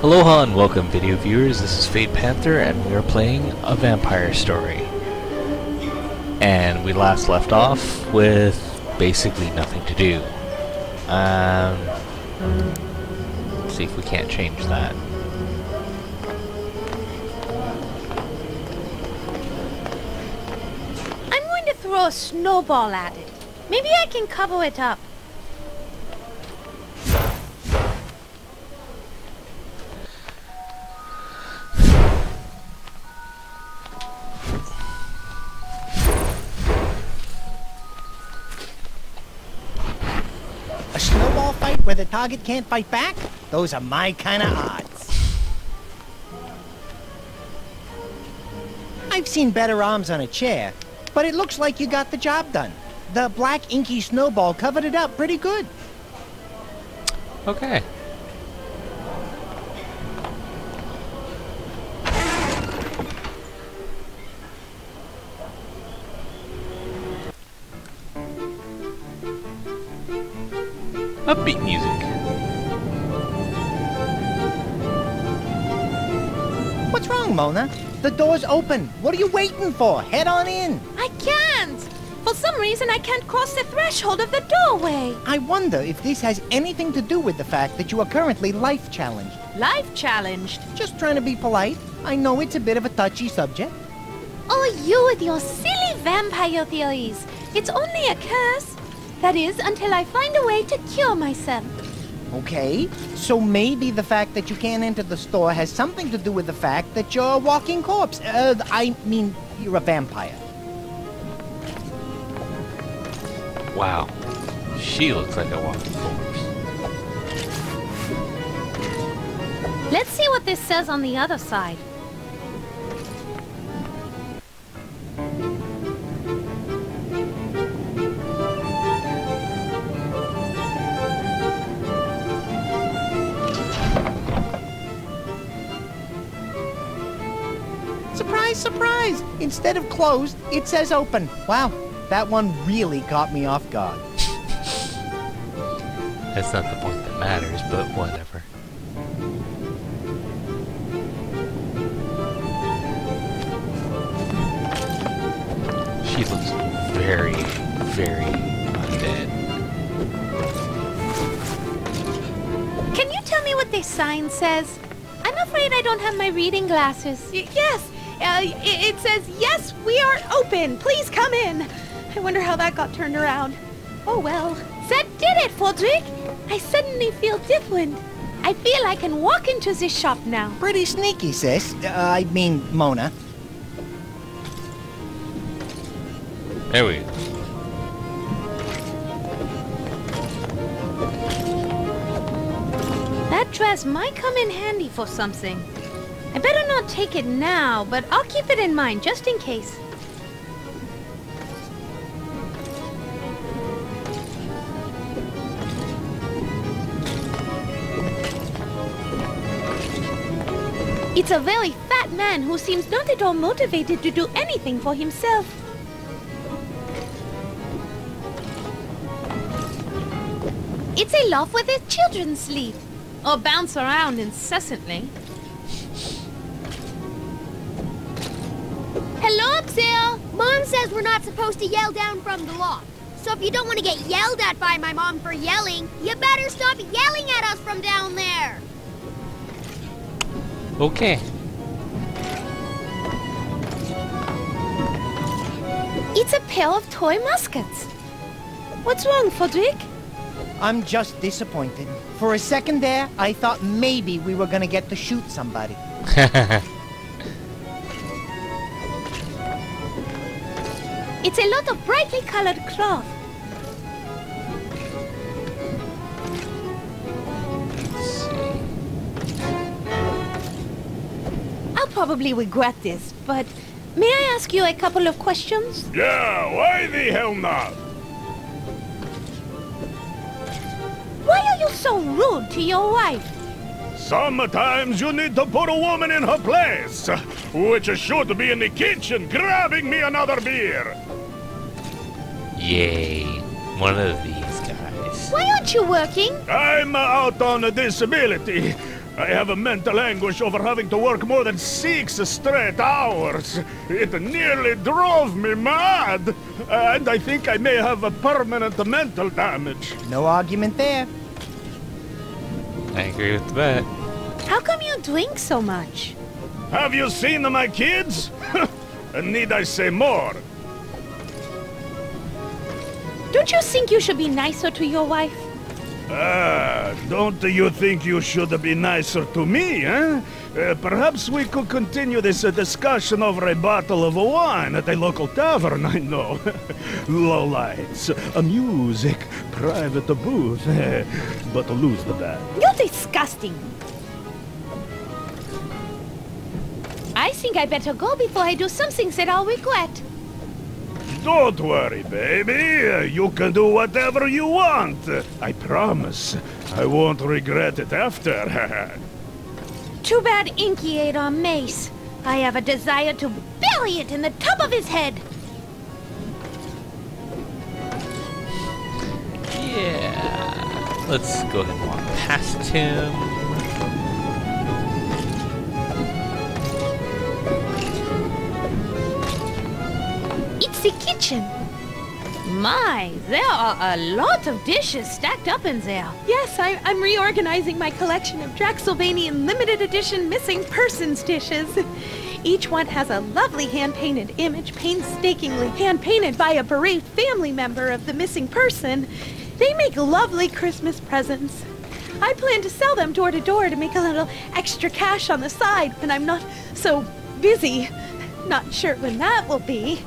Aloha and welcome video viewers, this is Panther and we are playing A Vampyre Story. And we last left off with basically nothing to do. Let's see if we can't change that. I'm going to throw a snowball at it. Maybe I can cover it up. A snowball fight where the target can't fight back? Those are my kind of odds. I've seen better arms on a chair, but it looks like you got the job done. The black inky snowball covered it up pretty good. Okay. Upbeat music. What's wrong, Mona? The door's open. What are you waiting for? Head on in. I can't! For some reason, I can't cross the threshold of the doorway. I wonder if this has anything to do with the fact that you are currently life challenged. Life challenged. Just trying to be polite. I know it's a bit of a touchy subject. Oh, you with your silly vampire theories. It's only a curse. That is, until I find a way to cure myself. Okay, so maybe the fact that you can't enter the store has something to do with the fact that you're a walking corpse. I mean, you're a vampire. Wow. She looks like a walking corpse. Let's see what this says on the other side. Surprise, surprise! Instead of closed, it says open. Wow, that one really caught me off guard. That's not the point that matters, but whatever. She looks very, very undead. Can you tell me what this sign says? I'm afraid I don't have my reading glasses. Yes, it says, yes, we are open. Please come in. I wonder how that got turned around. Oh, well. That did it, Fodrick. I suddenly feel different. I feel I can walk into this shop now. Pretty sneaky, sis. I mean, Mona. There we go. That dress might come in handy for something. I better not take it now, but I'll keep it in mind just in case. It's a very fat man who seems not at all motivated to do anything for himself. It's a loft where the children sleep, or bounce around incessantly. Hello, Axel! Mom says we're not supposed to yell down from the loft. So if you don't want to get yelled at by my mom for yelling, you better stop yelling at us from down there! Okay. It's a pair of toy muskets. What's wrong, Fodrick? I'm just disappointed. For a second there, I thought maybe we were gonna get to shoot somebody. It's a lot of brightly colored cloth. Let's see. I'll probably regret this, but may I ask you a couple of questions? Yeah, why the hell not? Why are you so rude to your wife? Sometimes you need to put a woman in her place, which is sure to be in the kitchen grabbing me another beer. Yay. One of these guys. Why aren't you working? I'm out on a disability. I have a mental anguish over having to work more than 6 straight hours. It nearly drove me mad. And I think I may have a permanent mental damage. No argument there. I agree with that. How come you drink so much? Have you seen my kids? Need I say more? Don't you think you should be nicer to your wife? Don't you think you should be nicer to me, eh? Perhaps we could continue this discussion over a bottle of wine at a local tavern, I know. Low lights, music, private booth, but lose the bet. You're disgusting. I think I better go before I do something that I'll regret. Don't worry, baby. You can do whatever you want. I promise. I won't regret it after. Too bad Inky ate our mace. I have a desire to bury it in the top of his head. Yeah. Let's go ahead and walk past him. It's the kitchen. My, there are a lot of dishes stacked up in there. Yes, I'm reorganizing my collection of Draxylvanian limited edition missing persons dishes. Each one has a lovely hand-painted image, painstakingly hand-painted by a bereaved family member of the missing person. They make lovely Christmas presents. I plan to sell them door to door to make a little extra cash on the side when I'm not so busy. Not sure when that will be.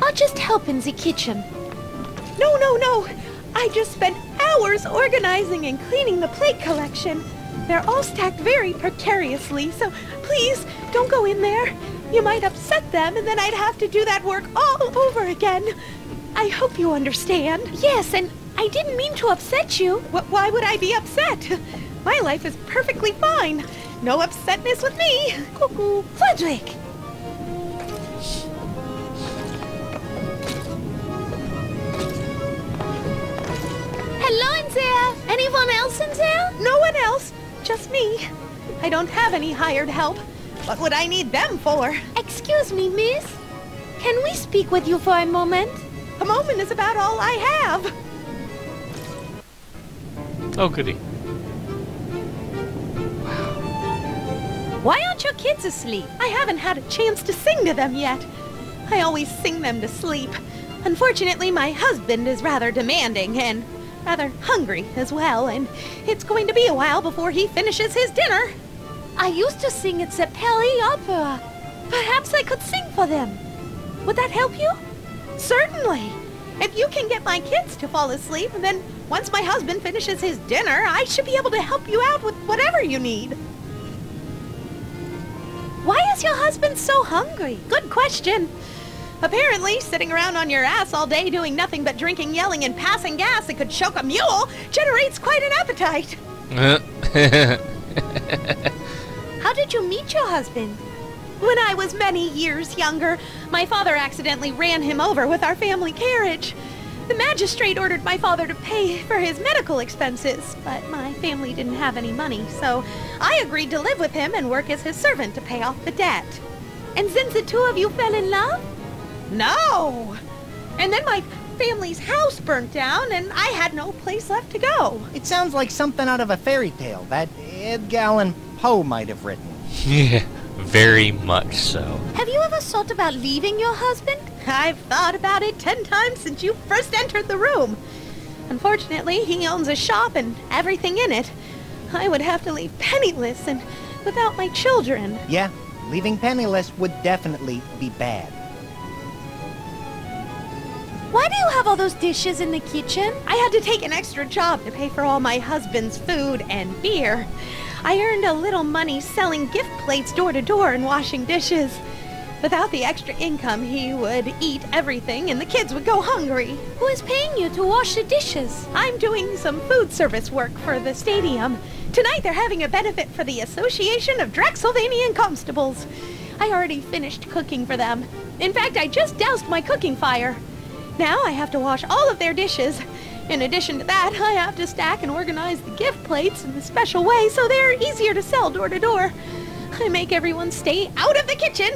I'll just help in the kitchen. No. I just spent hours organizing and cleaning the plate collection. They're all stacked very precariously, so please don't go in there. You might upset them, and then I'd have to do that work all over again. I hope you understand. Yes, and I didn't mean to upset you. Why would I be upset? My life is perfectly fine. No upsetness with me. Cuckoo. Frederick! Hello in there! Anyone else in there? No one else. Just me. I don't have any hired help. What would I need them for? Excuse me, miss. Can we speak with you for a moment? A moment is about all I have. Oh, goody. Why aren't your kids asleep? I haven't had a chance to sing to them yet. I always sing them to sleep. Unfortunately, my husband is rather demanding and rather hungry as well, and it's going to be a while before he finishes his dinner. I used to sing at the Pelly Opera. Perhaps I could sing for them. Would that help you? Certainly. If you can get my kids to fall asleep, then once my husband finishes his dinner, I should be able to help you out with whatever you need. Why is your husband so hungry? Good question. Apparently, sitting around on your ass all day doing nothing but drinking, yelling, and passing gas that could choke a mule generates quite an appetite. How did you meet your husband? When I was many years younger, my father accidentally ran him over with our family carriage. The magistrate ordered my father to pay for his medical expenses, but my family didn't have any money, so I agreed to live with him and work as his servant to pay off the debt. And since the two of you fell in love? No! And then my family's house burnt down, and I had no place left to go. It sounds like something out of a fairy tale that Edgar Allan Poe might have written. Yeah, very much so. Have you ever thought about leaving your husband? I've thought about it 10 times since you first entered the room. Unfortunately, he owns a shop and everything in it. I would have to leave penniless and without my children. Yeah, leaving penniless would definitely be bad. Why do you have all those dishes in the kitchen? I had to take an extra job to pay for all my husband's food and beer. I earned a little money selling gift plates door to door and washing dishes. Without the extra income, he would eat everything and the kids would go hungry. Who is paying you to wash the dishes? I'm doing some food service work for the stadium. Tonight they're having a benefit for the Association of Draxylvanian Constables. I already finished cooking for them. In fact, I just doused my cooking fire. Now I have to wash all of their dishes. In addition to that, I have to stack and organize the gift plates in a special way so they're easier to sell door to door. I make everyone stay out of the kitchen.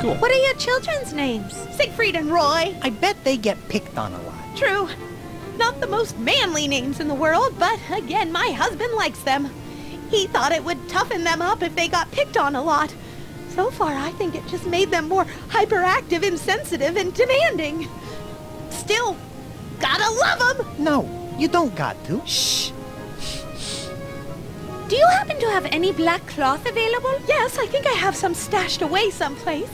Cool. What are your children's names? Siegfried and Roy. I bet they get picked on a lot. True. Not the most manly names in the world, but again, my husband likes them. He thought it would toughen them up if they got picked on a lot. So far, I think it just made them more hyperactive, insensitive, and demanding. Still, gotta love them! No, you don't got to. Shh! Do you happen to have any black cloth available? Yes, I think I have some stashed away someplace.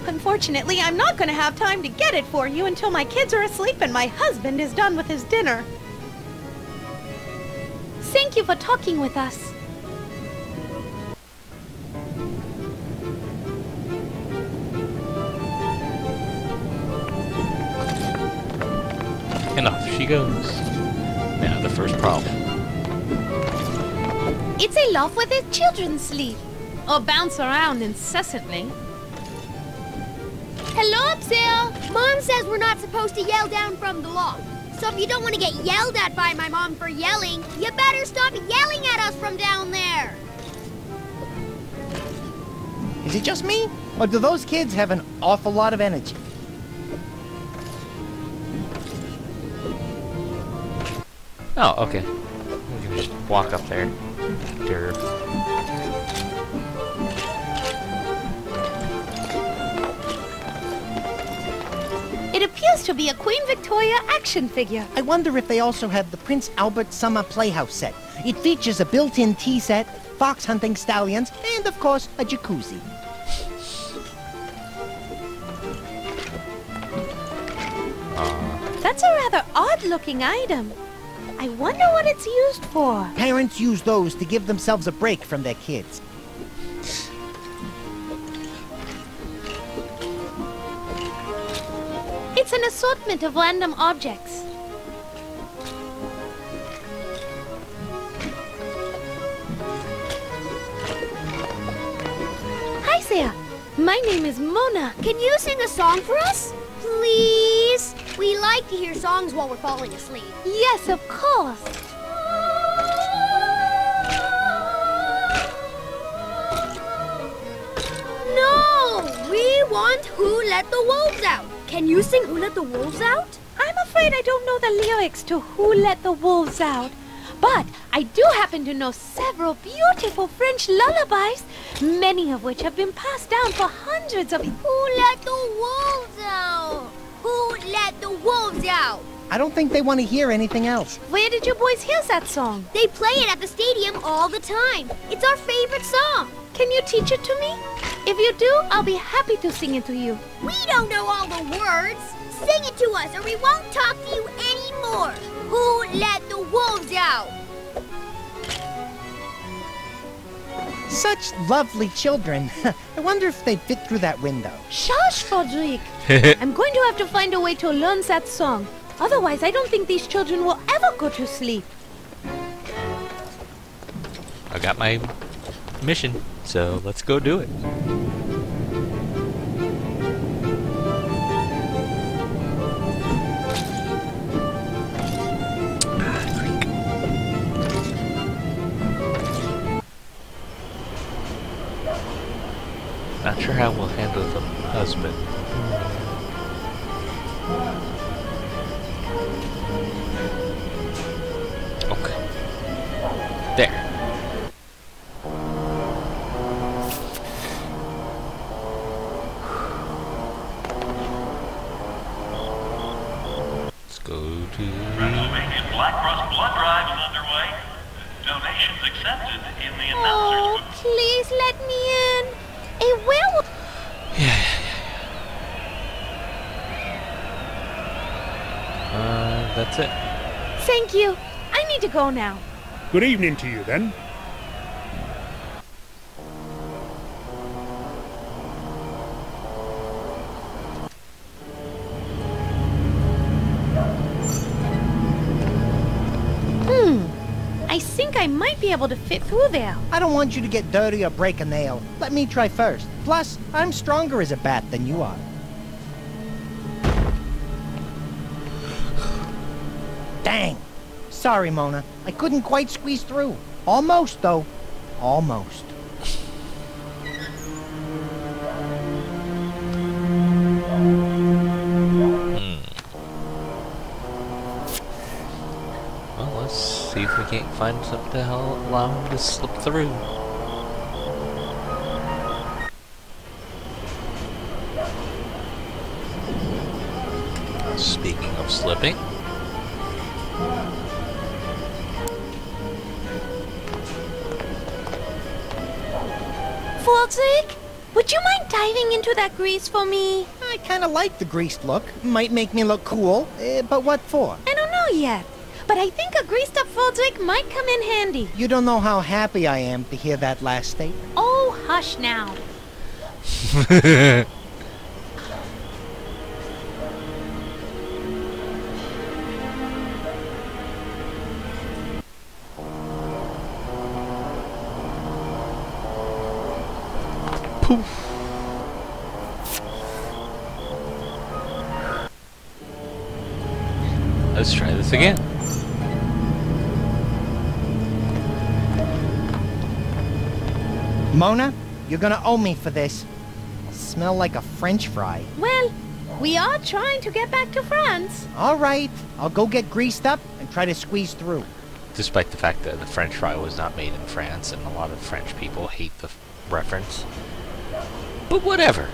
Unfortunately, I'm not gonna have time to get it for you until my kids are asleep and my husband is done with his dinner. Thank you for talking with us. And off she goes. Now the first problem. It's a loft where the children sleep, or bounce around incessantly. Hello, Upsale! Mom says we're not supposed to yell down from the loft. So if you don't want to get yelled at by my mom for yelling, you better stop yelling at us from down there! Is it just me? Or do those kids have an awful lot of energy? Oh, okay. We can just walk up there. Derp. It appears to be a Queen Victoria action figure. I wonder if they also have the Prince Albert Summer Playhouse set. It features a built-in tea set, fox hunting stallions, and of course, a jacuzzi. That's a rather odd-looking item. I wonder what it's used for. Parents use those to give themselves a break from their kids. It's an assortment of random objects. Hi there. My name is Mona. Can you sing a song for us? Please? We like to hear songs while we're falling asleep. Yes, of course. No! We want Who Let the Wolves Out. Can you sing Who Let the Wolves Out? I'm afraid I don't know the lyrics to Who Let the Wolves Out. But I do happen to know several beautiful French lullabies, many of which have been passed down for hundreds of years. Who let the wolves out? Who let the wolves out? I don't think they want to hear anything else. Where did you boys hear that song? They play it at the stadium all the time. It's our favorite song. Can you teach it to me? If you do, I'll be happy to sing it to you. We don't know all the words. Sing it to us or we won't talk to you anymore. Who let the wolves out? Such lovely children. I wonder if they'd fit through that window. Shush, Frederick. I'm going to have to find a way to learn that song. Otherwise, I don't think these children will ever go to sleep. I got my mission, so let's go do it. Not sure how we'll handle the husband. Okay. There. Let's go to... Pennsylvania Black Cross blood drive is underway. Donations accepted in the announcer's Oh, booth. please let me in. A werewolf. That's it. Thank you. I need to go now. Good evening to you, then. I think I might be able to fit through there. I don't want you to get dirty or break a nail. Let me try first. Plus, I'm stronger as a bat than you are. Dang. Sorry, Mona. I couldn't quite squeeze through. Almost, though. Almost. Well, let's see if we can't find something to allow him to slip through. Speaking of slipping. Falzig, would you mind diving into that grease for me? I kind of like the greased look. Might make me look cool. But what for? I don't know yet, but I think a greased up Falzig might come in handy. You don't know how happy I am to hear that last statement. Oh, hush now. Poof. Let's try this again. Mona, you're gonna owe me for this. I smell like a French fry. Well, we are trying to get back to France. All right, I'll go get greased up and try to squeeze through. Despite the fact that the French fry was not made in France, and a lot of French people hate the reference. But whatever.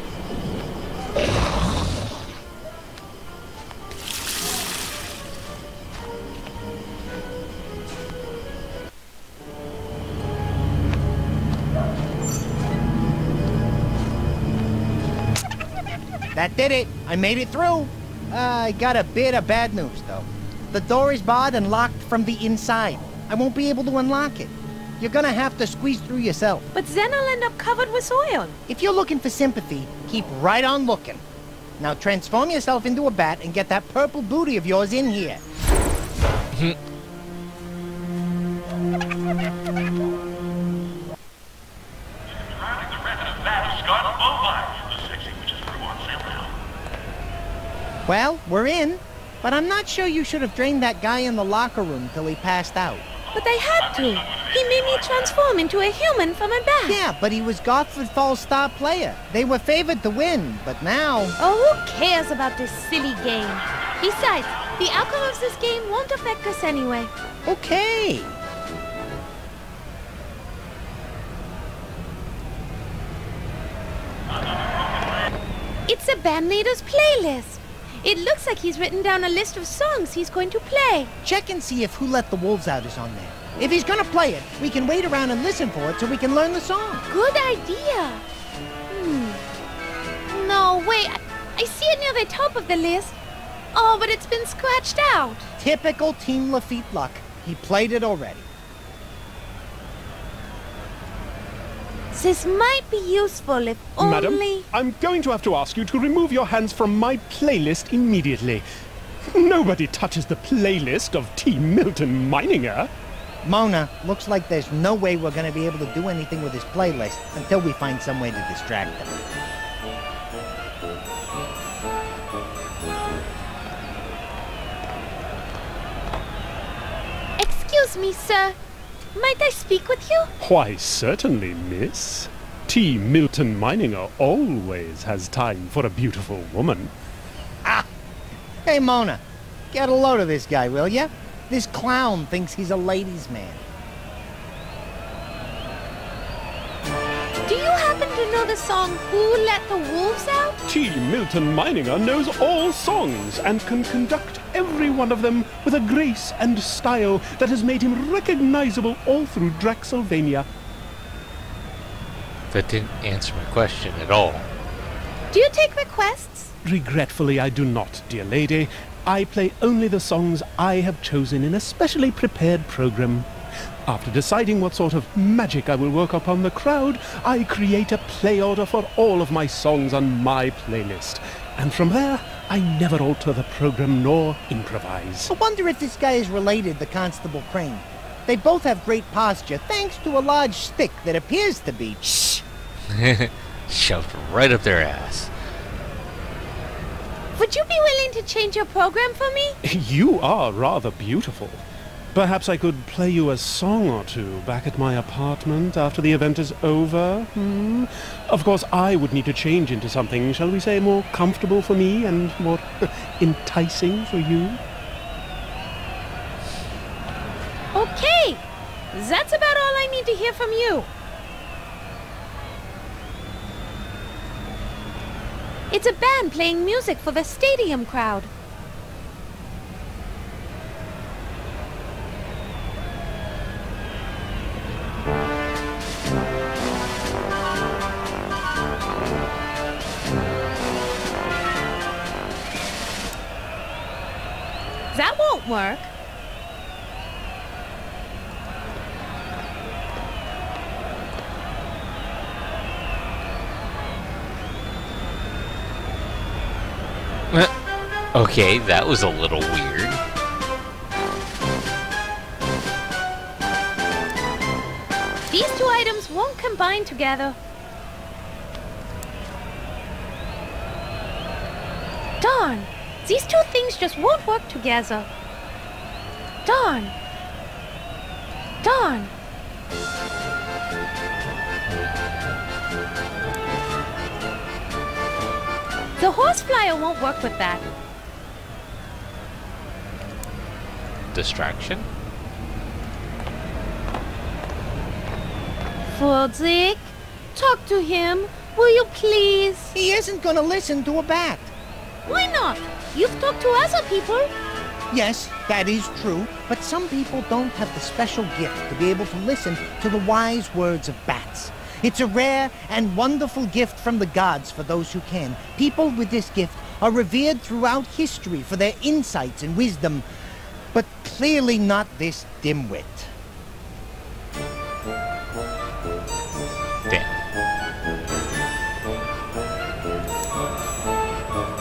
That did it. I made it through. I got a bit of bad news, though. The door is barred and locked from the inside. I won't be able to unlock it. You're gonna have to squeeze through yourself. But then I'll end up covered with soil. If you're looking for sympathy, keep right on looking. Now transform yourself into a bat and get that purple booty of yours in here. Surrounding the resident bat of Scarlet Bovine. The sexy witch's brew on sale now. Well, we're in, but I'm not sure you should have drained that guy in the locker room till he passed out. But I had to. He made me transform into a human from a bat. Yeah, but he was Godford Falls' star player. They were favored to win, but now... Oh, who cares about this silly game? Besides, the outcome of this game won't affect us anyway. Okay. It's a bandleader's playlist. It looks like he's written down a list of songs he's going to play. Check and see if Who Let the Wolves Out is on there. If he's gonna play it, we can wait around and listen for it so we can learn the song. Good idea. No, wait. I see it near the top of the list. Oh, but it's been scratched out. Typical Team Lafitte luck. He played it already. This might be useful if only... Madam, I'm going to have to ask you to remove your hands from my playlist immediately. Nobody touches the playlist of Team Milton Mininger. Mona, looks like there's no way we're gonna be able to do anything with his playlist until we find some way to distract him. Excuse me, sir. Might I speak with you? Why, certainly, miss. Team Milton Mininger always has time for a beautiful woman. Hey, Mona, get a load of this guy, will ya? This clown thinks he's a ladies' man. Do you happen to know the song Who Let the Wolves Out? Team Milton Mininger knows all songs and can conduct every one of them with a grace and style that has made him recognizable all through Draxylvania. That didn't answer my question at all. Do you take requests? Regretfully, I do not, dear lady. I play only the songs I have chosen in a specially prepared program. After deciding what sort of magic I will work upon the crowd, I create a play order for all of my songs on my playlist. And from there, I never alter the program nor improvise. I wonder if this guy is related to Constable Crane. They both have great posture, thanks to a large stick that appears to be... Shoved right up their ass. Would you be willing to change your program for me? You are rather beautiful. Perhaps I could play you a song or two back at my apartment after the event is over? Of course, I would need to change into something, shall we say, more comfortable for me and more enticing for you. Okay, that's about all I need to hear from you. It's a band playing music for the stadium crowd. That won't work. Okay, that was a little weird. These two items won't combine together. Darn! These two things just won't work together. Darn! Darn! The horse flyer won't work with that. Distraction? Fudzik, talk to him, will you please? He isn't gonna listen to a bat. Why not? You've talked to other people. Yes, that is true, but some people don't have the special gift to be able to listen to the wise words of bats. It's a rare and wonderful gift from the gods for those who can. People with this gift are revered throughout history for their insights and wisdom, but clearly not this dimwit. Damn.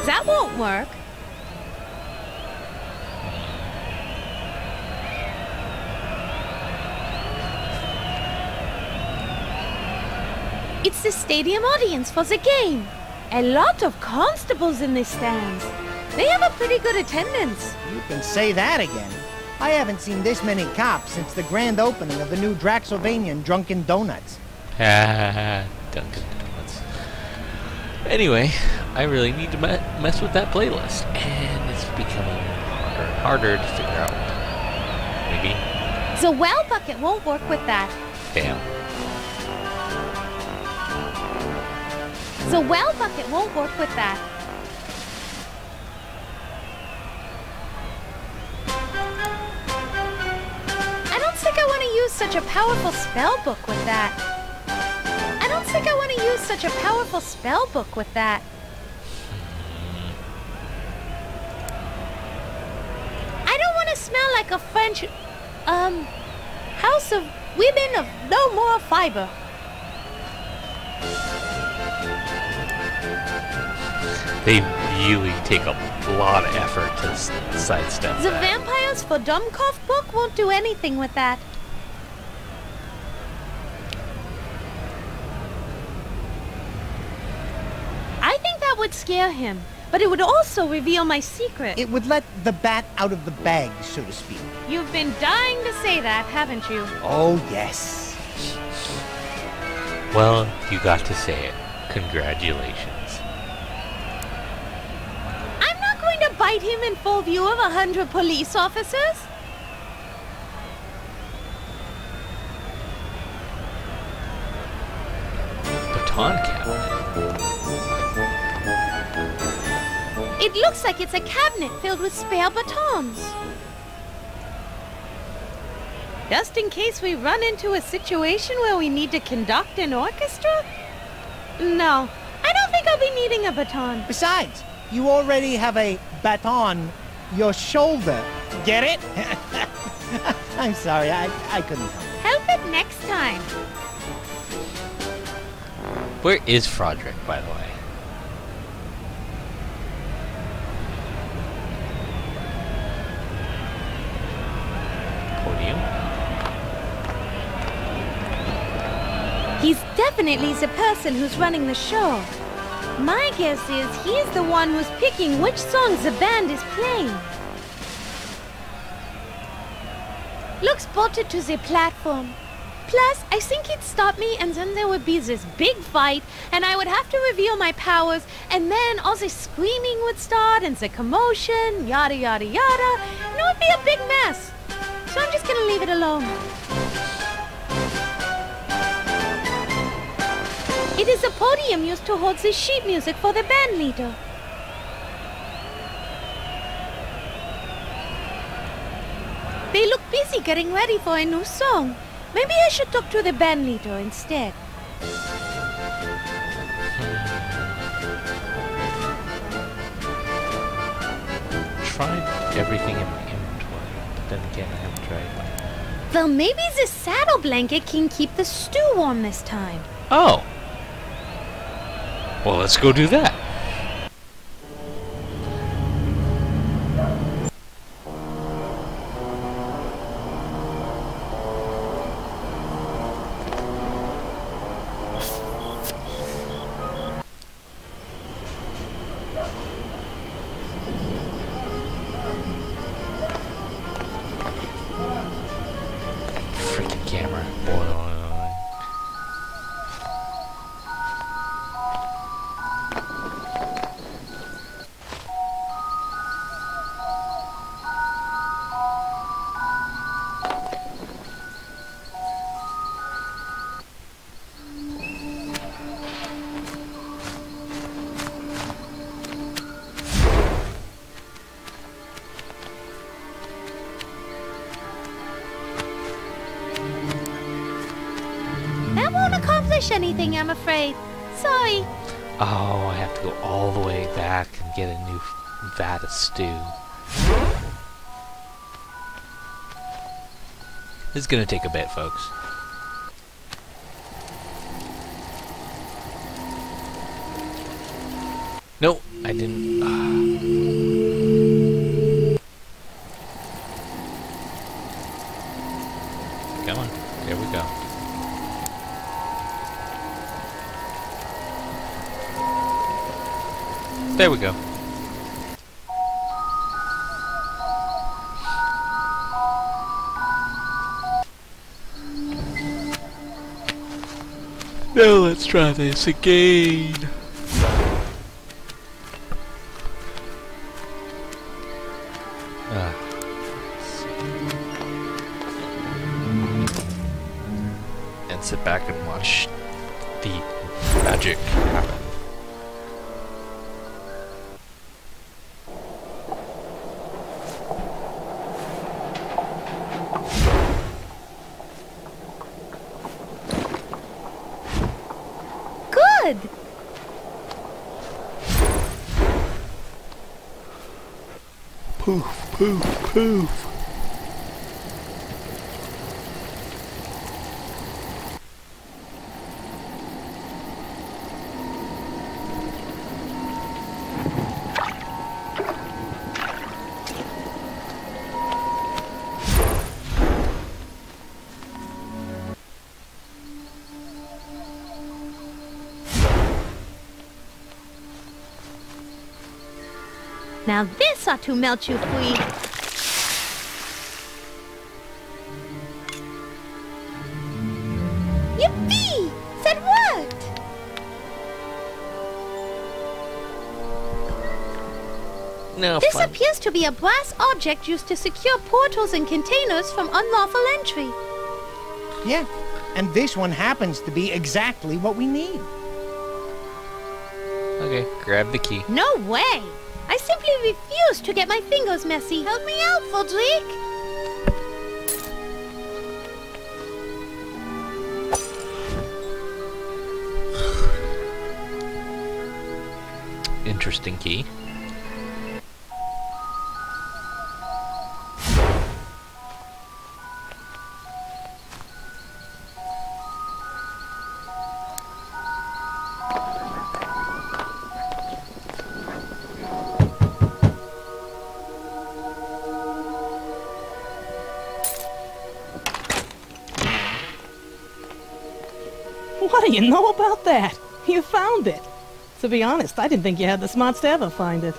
That won't work. It's the stadium audience for the game. A lot of constables in the stands. They have a pretty good attendance. You can say that again. I haven't seen this many cops since the grand opening of the new Draxylvanian Drunken Donuts. Dunkin' Donuts. Anyway, I really need to mess with that playlist, and it's becoming harder and harder to figure out. Maybe. The well bucket won't work with that. Damn. The well bucket won't work with that. I don't think I want to use such a powerful spell book with that. I don't think I want to use such a powerful spell book with that. I don't want to smell like a French, house of women of no more fiber. They really take a lot of effort to sidestep The that. Vampires for Dummkopf book won't do anything with that. I think that would scare him, but it would also reveal my secret. It would let the bat out of the bag, so to speak. You've been dying to say that, haven't you? Oh, yes. Well, you got to say it. Congratulations. I'm not going to bite him in full view of 100 police officers. Baton cabinet. It looks like it's a cabinet filled with spare batons. Just in case we run into a situation where we need to conduct an orchestra? No, I don't think I'll be needing a baton. Besides, you already have a baton your shoulder. Get it? I'm sorry, I couldn't help it. Help it next time. Where is Froderick, by the way? Podium? He's definitely the person who's running the show. My guess is he's the one who's picking which songs the band is playing. Looks bolted to the platform. Plus, I think he'd stop me and then there would be this big fight and I would have to reveal my powers and then all the screaming would start and the commotion, yada yada yada, and it would be a big mess. So I'm just gonna leave it alone. It is a podium used to hold the sheet music for the band leader. They look busy getting ready for a new song. Maybe I should talk to the band leader instead. Tried everything in my inventory, but then again I haven't tried. Well, maybe the saddle blanket can keep the stew warm this time. Oh! Well, let's go do that. Freaking camera. Boy. That won't accomplish anything, I'm afraid. Sorry. Oh, I have to go all the way back and get a new vat of stew. This is gonna take a bit, folks. Nope, I didn't. Come on, there we go. There we go. Now let's try this again. And sit back and watch the magic happen. Good. Poof, poof, poof. Now this ought to melt you free. Yippee! That worked! No This fun. appears to be a brass object used to secure portals and containers from unlawful entry. Yeah, and this one happens to be exactly what we need. Okay, grab the key. No way! I simply refuse to get my fingers messy. Help me out, Fodrick! Interesting key. What do you know about that? You found it. To be honest, I didn't think you had the smarts to ever find it.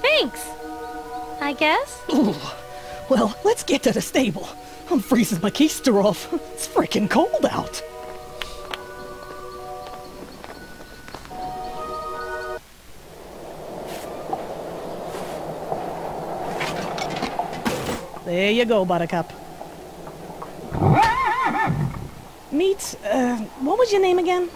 Thanks. I guess. Ooh. Well, let's get to the stable. I'm freezing my keister off. It's freaking cold out. There you go, Buttercup. Meet, what was your name again?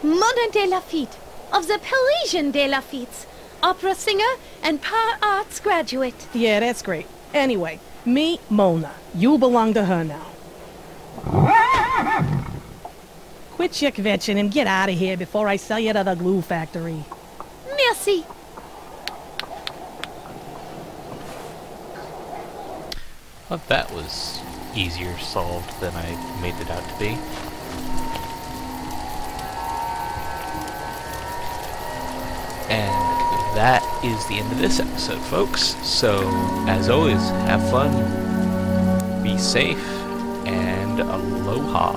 Mona de Lafitte, of the Parisian de Lafitte's, opera singer and par arts graduate. Yeah, that's great. Anyway, meet Mona. You belong to her now. Quit your kvetching and get out of here before I sell you to the glue factory. Merci. Well, that was easier solved than I made it out to be. And that is the end of this episode, folks. So, as always, have fun, be safe, and aloha.